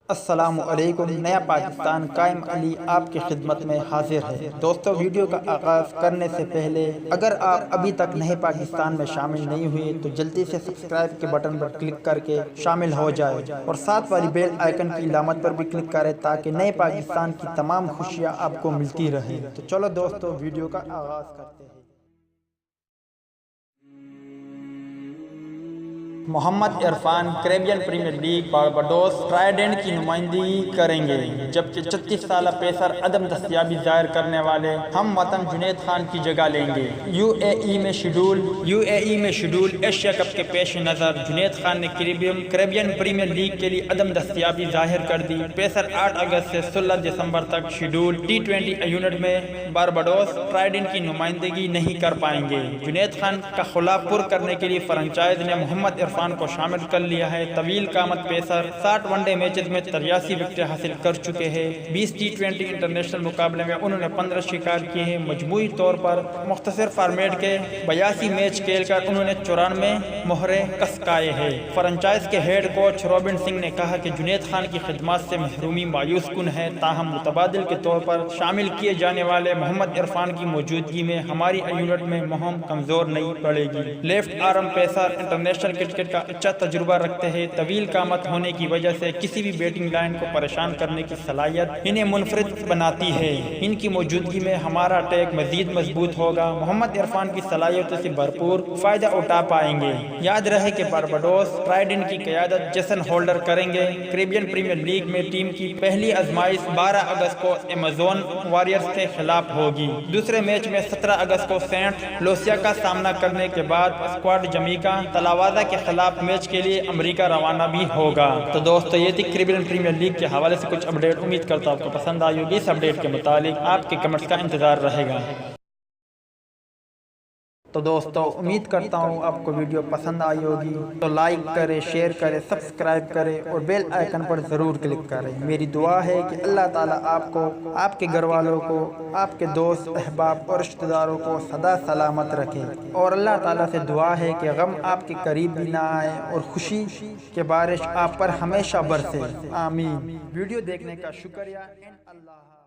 السلام علیکم۔ نیا پاکستان قائم علی آپ کی خدمت میں حاضر ہے۔ دوستو، ویڈیو کا آغاز کرنے سے پہلے اگر آپ ابھی تک نئے پاکستان میں شامل نہیں ہوئے تو جلدی سے سبسکرائب کے بٹن پر کلک کر کے شامل ہو جائے اور ساتھ والی بیل آئیکن کی علامت پر بھی کلک کریں تاکہ نئے پاکستان کی تمام خوشیاں آپ کو ملتی رہیں۔ تو چلو دوستو، ویڈیو کا آغاز کرتے ہیں۔ Mohammad Irfan Caribbean Premier League Barbados Tridents کی نمائندگی کریں گے، جبکہ 36 سالہ پیسر عدم دستیابی ظاہر کرنے والے ہم وطن جنید خان کی جگہ لیں گے۔ یو اے ای میں شیڈول ایشیا کپ کے پیش نظر جنید خان نے کیریبین پریمیئر لیگ کے لیے عدم دستیابی ظاہر کر دی۔ پیسر 8 اگست سے 16 دسمبر تک شیڈول T20 یونٹ میں بارباڈوس ٹرائیڈنٹ کی نمائندگی نہیں کر پائیں گے۔ جنید خان کا خلا پر کرنے کے لیے فرنچائز نے محمد عرفان کو شامل کر لیا ہے۔ طویل قامت پیسر 60 ون ڈے میچز میں 83 وکٹیں حاصل کر چکے ہیں۔ 20 T20 انٹرنیشنل مقابلے میں انہوں نے 15 شکار کیے ہیں۔ مجموعی طور پر مختصر فارمیٹ کے 82 میچ کھیل کر انہوں نے 94 مہرے کسکائے ہیں۔ فرنچائز کے ہیڈ کوچ رابن سنگھ نے کہا کہ جنید خان کی خدمات سے محرومی مایوس کن ہے، تاہم متبادل کے طور پر شامل کیے جانے والے محمد عرفان کی موجودگی میں ہماری یونٹ میں مہم کمزور نہیں پڑے گی۔ Left arm pacer international cricket کا اچھا تجربہ رکھتے ہیں۔ طویل قامت ہونے کی وجہ سے کسی بھی بیٹنگ لائن کو پریشان کرنے کی صلاحیت انہیں منفرد بناتی ہے۔ ان کی موجودگی میں ہمارا اٹیک مزید مضبوط ہوگا۔ محمد عرفان کی صلاحیتوں سے بھرپور فائدہ اٹھا پائیں گے۔ یاد رہے کہ بارباڈوس ٹرائیڈنٹ کی قیادت جیسن ہولڈر کریں گے۔ کیریبین پریمیئر لیگ میں ٹیم کی پہلی آزمائش 12 اگست کو ایمیزون واریئرز کے خلاف ہوگی۔ دوسرے میچ میں 17 اگست کو سینٹ لوسیا کا سامنا کرنے کے بعد اسکواڈ جمیکا تلاوازہ کے خلاف میچ کے لیے امریکہ روانہ بھی ہوگا۔ تو دوستو، یہ تھی کیریبین پریمیئر لیگ کے حوالے سے کچھ اپڈیٹ۔ امید کرتا ہوں آپ کو پسند آئی ہوگی۔ اس اپڈیٹ کے متعلق آپ کے کمنٹس کا انتظار رہے گا۔ تو دوستو، امید کرتا ہوں آپ کو ویڈیو پسند آئی ہوگی، تو لائک کریں، شیئر کریں، سبسکرائب کریں اور بیل آئیکن پر ضرور کلک کریں۔ میری دعا ہے کہ اللہ تعالیٰ آپ کو، آپ کے گھر والوں کو، آپ کے دوست احباب اور رشتہ داروں کو سدا سلامت رکھے، اور اللہ تعالیٰ سے دعا ہے کہ غم آپ کے قریب بھی نہ آئے اور خوشی کے بارش آپ پر ہمیشہ برسے۔ آمین۔ ویڈیو دیکھنے کا شکریہ۔ اللہ